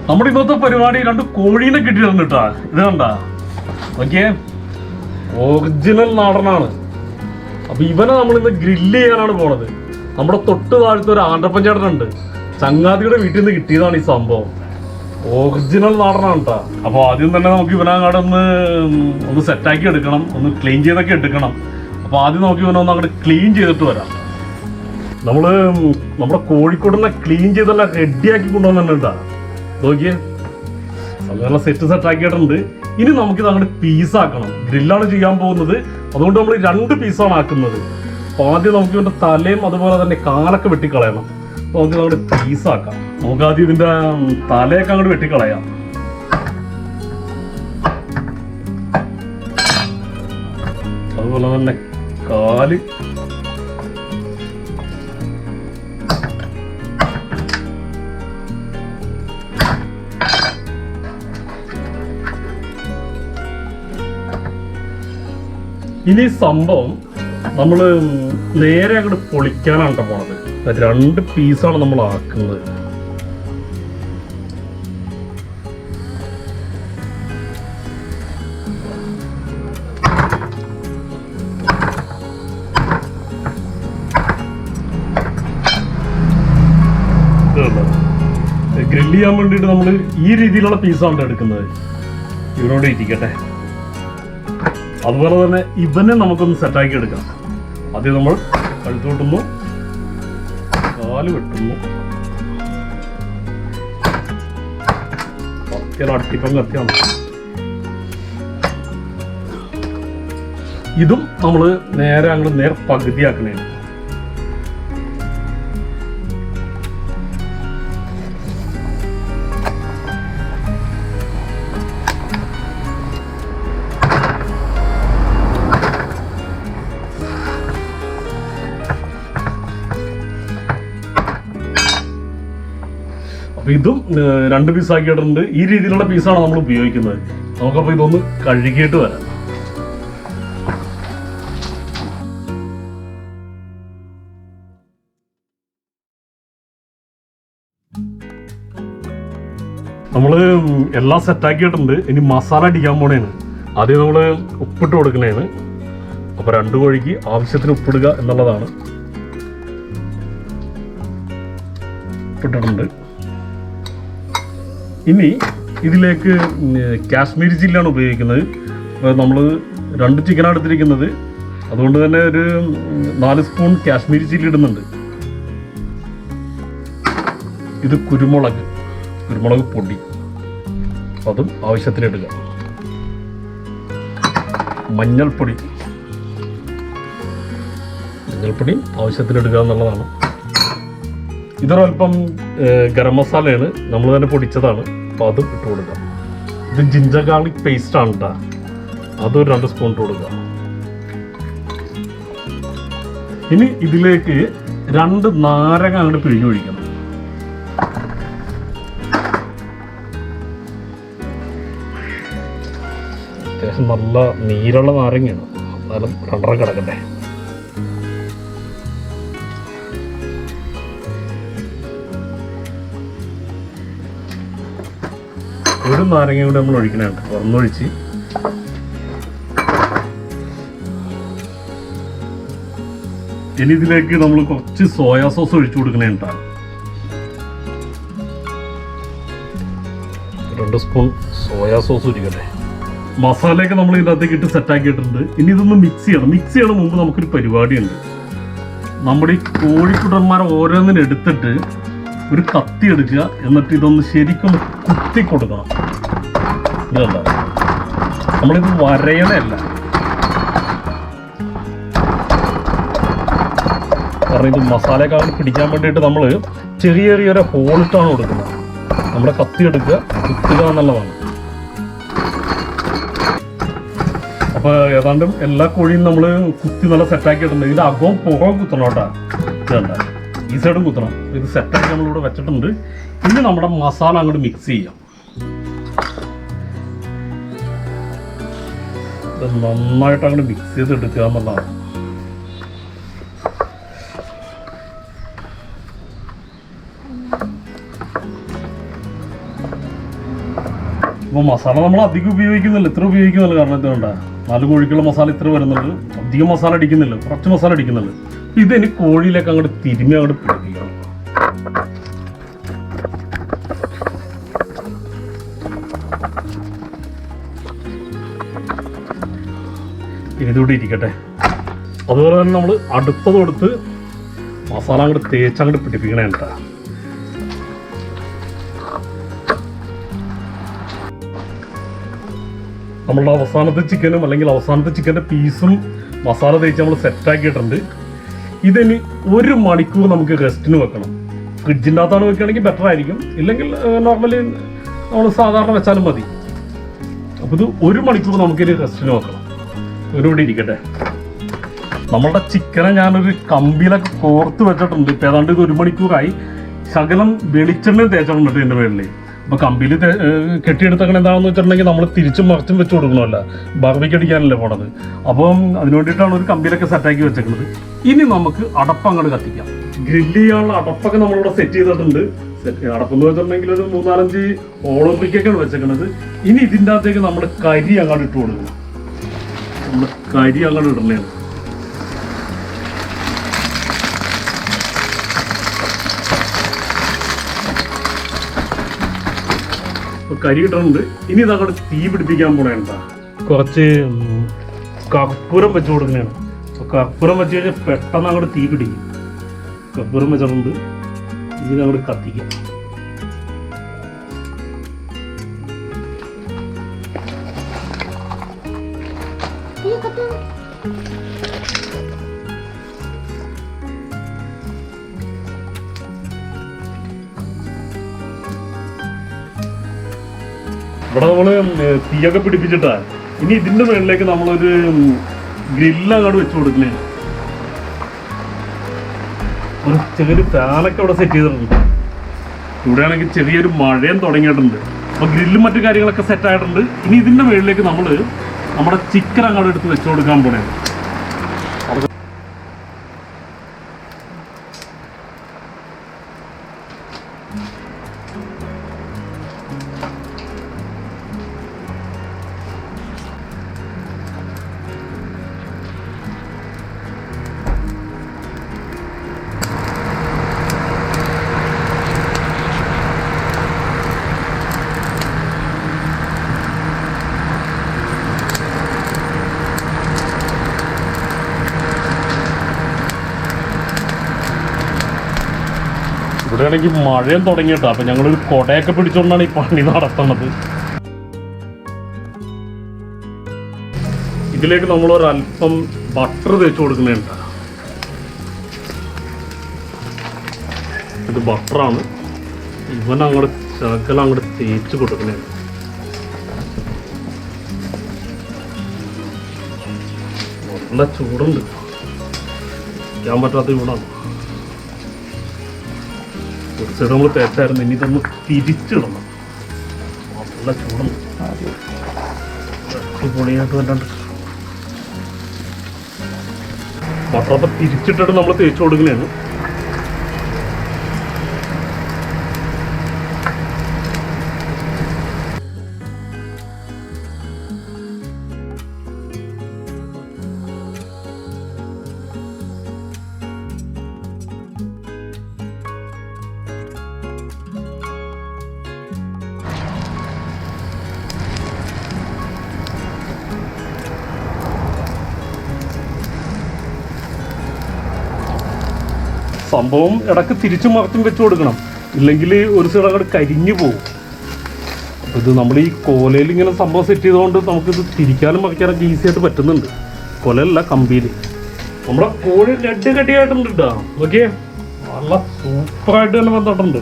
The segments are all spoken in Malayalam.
നമ്മുടെ ഇന്നത്തെ പരിപാടി 2 കോഴീനെ കിട്ടിയിട്ടുണ്ട് കേട്ടാ. ഇത് കണ്ടാ ഓക്കെ, ഒറിജിനൽ നാടനാണ്. അപ്പൊ ഇവനെ നമ്മൾ ഇന്ന് ഗ്രില്ല് ചെയ്യാനാണ് പോണത്. നമ്മുടെ തൊട്ട് താഴത്തെ ഒരു ആന്റപ്പഞ്ചേട്ടനുണ്ട്, ചങ്ങാതിയുടെ വീട്ടിൽ നിന്ന് കിട്ടിയതാണ് ഈ സംഭവം. ഒറിജിനൽ നാടനാണ് കേട്ടാ. അപ്പൊ ആദ്യം തന്നെ നമുക്ക് ഇവനങ്ങാട് ഒന്ന് സെറ്റാക്കി എടുക്കണം, ഒന്ന് ക്ലീൻ ചെയ്തൊക്കെ എടുക്കണം. അപ്പൊ ആദ്യം നമുക്ക് ഇവനൊന്ന് അങ്ങോട്ട് ക്ലീൻ ചെയ്തിട്ട് വരാം. നമ്മുടെ കോഴിക്കോടിനെ ക്ലീൻ ചെയ്തെല്ലാം റെഡിയാക്കി കൊണ്ടുവന്നിട്ടാ. നോക്കിയേ, നല്ല സെറ്റാക്കിയിട്ടുണ്ട്. ഇനി നമുക്കിത് അങ്ങോട്ട് പീസാക്കണം. ഗ്രില്ലാണ് ചെയ്യാൻ പോകുന്നത്, അതുകൊണ്ട് നമ്മൾ 2 പീസാണ് ആക്കുന്നത്. അപ്പോൾ ആദ്യം നമുക്ക് ഇതിൻ്റെ തലയും അതുപോലെ തന്നെ കാലൊക്കെ വെട്ടിക്കളയണം. അപ്പോൾ നമുക്ക് അങ്ങോട്ട് പീസാക്കാം. നമുക്ക് ആദ്യം ഇതിൻ്റെ തലയൊക്കെ അങ്ങോട്ട് വെട്ടിക്കളയാം. അതുപോലെ തന്നെ കാല്, ഇനി സംഭവം നമ്മൾ നേരെ അങ്ങോട്ട് പൊളിക്കാനാണ് പോണത്. 2 പീസാണ് നമ്മൾ ആക്കുന്നത്. ഗ്രില്ല് ചെയ്യാൻ വേണ്ടിയിട്ട് നമ്മൾ ഈ രീതിയിലുള്ള പീസാണ് എടുക്കുന്നത്. ഇവരോട് ഇരിക്കട്ടെ. അതുപോലെ തന്നെ ഇവനെ നമുക്കൊന്ന് സെറ്റാക്കി എടുക്കാം. ആദ്യം നമ്മൾ കഴുത്ത് വെട്ടുന്നു, കാല് വെട്ടുന്നു. അട്ടിപ്പം കത്തിയാണ്. ഇതും നമ്മൾ നേരെ അങ്ങോട്ട് പകുതിയാക്കണേ. ഇതും 2 പീസാക്കിയിട്ടുണ്ട്. ഈ രീതിയിലുള്ള പീസാണ് നമ്മൾ ഉപയോഗിക്കുന്നത്. നമുക്കപ്പോൾ ഇതൊന്ന് കഴുകിയിട്ട് വരാം. നമ്മൾ എല്ലാം സെറ്റാക്കിയിട്ടുണ്ട്. ഇനി മസാല അടിക്കാൻ പോണേണ്. ആദ്യം നമ്മൾ ഉപ്പിട്ട് കൊടുക്കണേണ്. അപ്പോൾ 2 കോഴിക്ക് ആവശ്യത്തിന് ഉപ്പിടുക എന്നുള്ളതാണ്. ഉപ്പിട്ടിട്ടുണ്ട്. ഇനി ഇതിലേക്ക് കാശ്മീരി ചില്ലിയാണ് ഉപയോഗിക്കുന്നത്. നമ്മൾ 2 ചിക്കനാണ് എടുത്തിരിക്കുന്നത്, അതുകൊണ്ട് തന്നെ ഒരു 4 സ്പൂൺ കാശ്മീരി ചില്ലി ഇടുന്നുണ്ട്. ഇത് കുരുമുളക് പൊടി, അതും ആവശ്യത്തിന് ഇടുക. മഞ്ഞൾപ്പൊടി ആവശ്യത്തിന് ഇടുക എന്നുള്ളതാണ്. ഇതൊരൽപ്പം ഗരം മസാലയാണ്, നമ്മൾ തന്നെ പൊടിച്ചതാണ്. അപ്പോൾ അതും ഇട്ട് കൊടുക്കാം. ഇത് ജിഞ്ചർ ഗാർലിക് പേസ്റ്റ് ആണ് കേട്ടോ, അതൊരു 2 സ്പൂൺ ഇട്ട് കൊടുക്കാം. ഇനി ഇതിലേക്ക് 2 നാരങ്ങ അങ്ങോട്ട് പിഴിഞ്ഞൊഴിക്കണം. അത്യാവശ്യം നല്ല നീരുള്ള നാരങ്ങയാണ്, എന്നാലും 2 കിടക്കട്ടെ. ഒരു നാരങ്ങ കൂടെ നമ്മൾ ഒഴിക്കണുണ്ട്, തുറന്നൊഴിച്ച്. ഇനി ഇതിലേക്ക് നമ്മൾ കുറച്ച് സോയാ സോസ് ഒഴിച്ചു കൊടുക്കണേട്ടാ. 2 സ്പൂൺ സോയാ സോസ് ഒഴിക്കട്ടെ. മസാലയൊക്കെ നമ്മൾ ഇതിനകത്തേക്ക് ഇട്ട് സെറ്റാക്കിയിട്ടുണ്ട്. ഇനി ഇതൊന്ന് മിക്സ് ചെയ്യണം. മിക്സ് ചെയ്യണ മുമ്പ് നമുക്കൊരു പരിപാടിയുണ്ട്. നമ്മുടെ ഈ കോഴിക്കുട്ടന്മാരെ ഓരോന്നിനും എടുത്തിട്ട് ഒരു കത്തി എടുക്കുക, എന്നിട്ട് ഇതൊന്ന് ശരിക്കും കുത്തി കൊടുക്കണം. ഇതല്ല, നമ്മളിത് വരയണല്ല, കാരണം ഇത് മസാലയൊക്കെ പിടിക്കാൻ വേണ്ടിയിട്ട് നമ്മൾ ചെറിയൊരു ഹോളിട്ടാണ് കൊടുക്കുന്നത്. നമ്മുടെ കത്തി എടുക്കുക, കുത്തുക എന്നുള്ളതാണ്. അപ്പോൾ ഏതാണ്ടും എല്ലാ കോഴിയും നമ്മൾ കുത്തി നല്ല സെറ്റാക്കിയിട്ടുണ്ട്. ഇതിൻ്റെ അകവും പുറവും കുത്തണം കേട്ടോ. ഇതല്ല, ഈ സൈഡും കുത്തണം. ഇത് സെറ്റാക്കി നമ്മളിവിടെ വെച്ചിട്ടുണ്ട്. ഇനി നമ്മുടെ മസാല അങ്ങോട്ട് മിക്സ് ചെയ്യാം. ഇത് നന്നായിട്ട് അങ്ങോട്ട് മിക്സ് ചെയ്തെടുക്കുക എന്നുള്ളതാണ്. അപ്പോൾ മസാല നമ്മൾ അധികം ഉപയോഗിക്കുന്നില്ല, ഇത്ര ഉപയോഗിക്കുന്നില്ല. കാരണം എന്തുകൊണ്ടാ 4 കോഴിക്കുള്ള മസാല ഇത്ര വരുന്നുള്ളൂ. അധികം മസാല അടിക്കുന്നില്ല, കുറച്ച് മസാല അടിക്കുന്നുള്ളൂ. ഇതെനി കോഴിയിലേക്ക് അങ്ങോട്ട് തിരുമ്മി അങ്ങോട്ട് പിടിപ്പിക്കണം. ഇതുകൂടി ഇരിക്കട്ടെ. അതുപോലെ തന്നെ നമ്മൾ അടുപ്പത് കൊടുത്ത് മസാല അങ്ങോട്ട് തേച്ചങ്ങോട്ട് പിടിപ്പിക്കണേ കേട്ടോ. നമ്മളുടെ അവസാനത്തെ ചിക്കനും അല്ലെങ്കിൽ അവസാനത്തെ ചിക്കൻ്റെ പീസും മസാല തേച്ച് നമ്മൾ സെറ്റാക്കിയിട്ടുണ്ട്. ഇതിന് 1 മണിക്കൂർ നമുക്ക് റെസ്റ്റിന് വെക്കണം. ഫ്രിഡ്ജിൻ്റെ അകത്താണ് വെക്കുകയാണെങ്കിൽ ബെറ്റർ ആയിരിക്കും, ഇല്ലെങ്കിൽ നോർമലി നമ്മൾ സാധാരണ വെച്ചാലും മതി. അപ്പോൾ ഇത് 1 മണിക്കൂർ നമുക്കിത് റെസ്റ്റിന് വെക്കണം. ഇവിടെ ഇരിക്കട്ടെ. നമ്മളുടെ ചിക്കനെ ഞാനൊരു കമ്പിയിലൊക്കെ കോർത്ത് വെച്ചിട്ടുണ്ട്. ഇപ്പം ഏതാണ്ട് ഇത് 1 മണിക്കൂറായി. ശകലം വെളിച്ചെണ്ണ തേച്ചിട്ടുണ്ട് ഇതിൻ്റെ മേളിൽ. അപ്പോൾ കമ്പിയിൽ കെട്ടിയെടുത്തങ്ങനെ എന്താണെന്ന് വെച്ചിട്ടുണ്ടെങ്കിൽ നമ്മൾ തിരിച്ചും മറിച്ചും വെച്ച് കൊടുക്കണമല്ല, ബർബിക്കടിക്കാനല്ലേ പോണത്. അപ്പം അതിന് വേണ്ടിയിട്ടാണ് ഒരു കമ്പിയിലൊക്കെ സെറ്റാക്കി വെച്ചേക്കുന്നത്. ഇനി നമുക്ക് അടപ്പ് അങ്ങോട്ട് കത്തിക്കാം. ഗ്രില്ല് ചെയ്യാനുള്ള അടപ്പൊക്കെ നമ്മളിവിടെ സെറ്റ് ചെയ്തിട്ടുണ്ട്. അടപ്പെന്ന് വെച്ചിട്ടുണ്ടെങ്കിൽ ഒരു 3-4-5 ഓളോബ്രിക്കൊക്കെയാണ് വെച്ചേക്കുന്നത്. ഇനി ഇതിൻ്റെ അകത്തേക്ക് നമ്മൾ കരി അങ്ങോട്ട് ഇട്ട് കൊടുക്കണം. നമ്മൾ കരി അങ്ങോട്ട് ഇടണേ. കരി ഇട്ടിട്ടുണ്ട്. ഇനി ഇതങ്ങോട്ട് തീ പിടിപ്പിക്കാൻ പോണേണ്ട. കുറച്ച് കർപ്പൂരം വെച്ച് കൊടുക്കുന്നതാണ്. അപ്പോൾ കർപ്പൂരം വെച്ച് കഴിഞ്ഞാൽ പെട്ടെന്ന് അങ്ങോട്ട് തീ പിടിക്കും. കർപ്പൂരം വെച്ചിട്ടുണ്ട്. ഇനി അങ്ങോട്ട് കത്തിക്കാം. ഇവിടെ നമ്മൾ തീയൊക്കെ പിടിപ്പിച്ചിട്ടാ. ഇനി ഇതിൻ്റെ മുകളിലേക്ക് നമ്മളൊരു ഗ്രില്ല് അങ്ങോട്ട് വെച്ച് കൊടുക്കുന്നേ. ഒരു ചെറിയൊരു ഫാനൊക്കെ ഇവിടെ സെറ്റ് ചെയ്തിട്ടുണ്ട്. ഇവിടെയാണെങ്കിൽ ചെറിയൊരു മഴയും തുടങ്ങിയിട്ടുണ്ട്. അപ്പോൾ ഗ്രില്ലും മറ്റു കാര്യങ്ങളൊക്കെ സെറ്റായിട്ടുണ്ട്. ഇനി ഇതിൻ്റെ മുകളിലേക്ക് നമ്മൾ നമ്മുടെ ചിക്കൻ അങ്ങോട്ട് എടുത്ത് വെച്ച് കൊടുക്കാൻ പോണേ. ഇവിടെയാണെങ്കിൽ മഴയും തുടങ്ങിയിട്ടാ. അപ്പം ഞങ്ങളൊരു കൊടയൊക്കെ പിടിച്ചുകൊണ്ടാണ് ഈ പണി നടത്തുന്നത്. ഇതിലേക്ക് നമ്മളൊരല്പം ബട്ടർ തേച്ച് കൊടുക്കുന്നുണ്ട്. ഇത് ബട്ടറാണ്. ഇവനങ്ങോട്ട് ശകലം അങ്ങോട്ട് തേച്ച് കൊടുക്കുന്നുണ്ട്. നല്ല ചൂടുണ്ട്, ഇരിക്കാൻ പറ്റാത്ത ചൂടാണ്. ഒരു സൈഡ് നമ്മൾ തേച്ചായിരുന്നു. ഇനി ഇതൊന്ന് തിരിച്ചിടണം. നല്ല ചൂടുണ്ട്, അടിപൊളിയായിട്ട് വല്ലാണ്ട്. ബട്ടറൊക്കെ തിരിച്ചിട്ടിട്ട് നമ്മൾ തേച്ച് കൊടുക്കുന്നതാണ്. സംഭവം ഇടയ്ക്ക് തിരിച്ചും മറിച്ചും വെച്ച് കൊടുക്കണം, ഇല്ലെങ്കിൽ ഒരു സൈഡ് അങ്ങോട്ട് കരിഞ്ഞു പോകും. അപ്പോൾ ഇത് നമ്മൾ ഈ കോലയിൽ ഇങ്ങനെ സംഭവം സെറ്റ് ചെയ്തുകൊണ്ട് നമുക്കിത് തിരിക്കാനും മറിക്കാനൊക്കെ ഈസി ആയിട്ട് പറ്റുന്നുണ്ട്. കൊലയല്ല, കമ്പിയിൽ. നമ്മുടെ കോഴി രണ്ട് കടിയായിട്ടുണ്ട് കേട്ടോ. നോക്കിയേ, നല്ല സൂപ്പറായിട്ട് തന്നെ വന്നിട്ടുണ്ട്.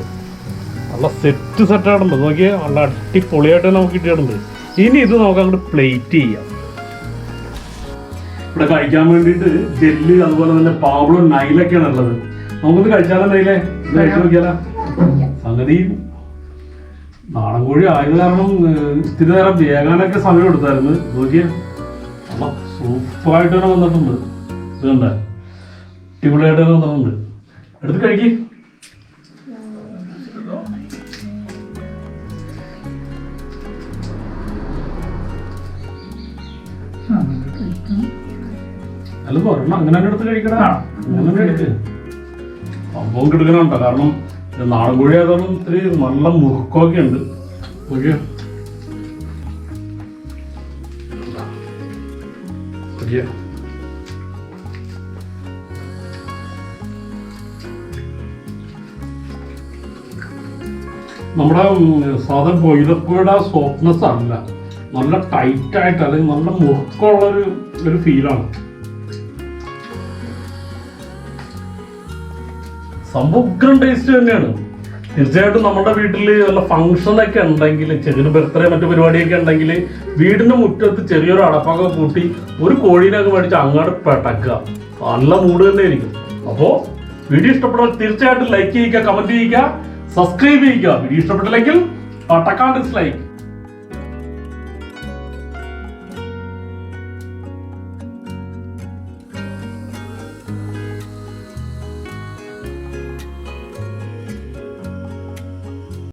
നല്ല സെറ്റായിട്ടുണ്ട്. നോക്കിയേ, നല്ല അടിപൊളിയായിട്ട് തന്നെ നമുക്ക് കിട്ടിയിട്ടുണ്ട്. ഇനി ഇത് നമുക്ക് അങ്ങോട്ട് പ്ലേറ്റ് ചെയ്യാം. ഇവിടെ കഴിക്കാൻ വേണ്ടിയിട്ട് ജെല്ല്, അതുപോലെ തന്നെ പാവളും നൈലൊക്കെയാണ് ഉള്ളത്. നമുക്കൊന്ന് കഴിച്ചാലോ നൈലേ? ഇത് കഴിച്ചു നോക്കിയാലോ? സംഗതി നാടൻ കോഴി ആയത് കാരണം ഇത്തിരി നേരം വേകാനൊക്കെ സമയം എടുത്തായിരുന്നു. നോക്കിയേ, സൂപ്പറായിട്ട് തന്നെ വന്നിട്ടുണ്ട്. ഇത് കണ്ടേ, അടിപൊളിയായിട്ട് തന്നെ വന്നിട്ടുണ്ട്. എടുത്ത് കഴിക്ക്. അല്ല ഒരെണ്ണം അങ്ങനെ തന്നെ എടുത്ത് കഴിക്കണ, അങ്ങനെ തന്നെ എടുക്ക്. സംഭവം കിടക്കണുണ്ടോ, കാരണം നാടൻ കോഴി ആയതാണ് ഇത്തിരി നല്ല മുറുക്കമൊക്കെ ഉണ്ട്. ഓക്കെ നമ്മുടെ സാധാരണ ബോയിലർക്കോയുടെ സോഫ്റ്റ്നെസ് അല്ല, നല്ല ടൈറ്റ് ആയിട്ട് അല്ലെങ്കിൽ നല്ല മുറുക്കമുള്ളൊരു ഫീലാണ്. സംഭവം ടേസ്റ്റ് തന്നെയാണ്. തീർച്ചയായിട്ടും നമ്മുടെ വീട്ടിൽ നല്ല ഫംഗ്ഷനൊക്കെ ഉണ്ടെങ്കിൽ, ചെറിയൊരു ബർത്ത്ഡേ മറ്റു പരിപാടിയൊക്കെ ഉണ്ടെങ്കിൽ വീടിന്റെ മുറ്റത്ത് ചെറിയൊരു അടപ്പൊക്കെ കൂട്ടി ഒരു കോഴീനൊക്കെ മേടിച്ച് അങ്ങോട്ട് പെട്ടക്കുക, നല്ല മൂഡ് തന്നെ ആയിരിക്കും. അപ്പോൾ വീഡിയോ ഇഷ്ടപ്പെട്ടാൽ തീർച്ചയായിട്ടും ലൈക്ക് ചെയ്യുക, കമന്റ് ചെയ്യുക, സബ്സ്ക്രൈബ് ചെയ്യുക. വീഡിയോ ഇഷ്ടപ്പെട്ടില്ലെങ്കിൽ ഡിസ്ലൈക്ക്.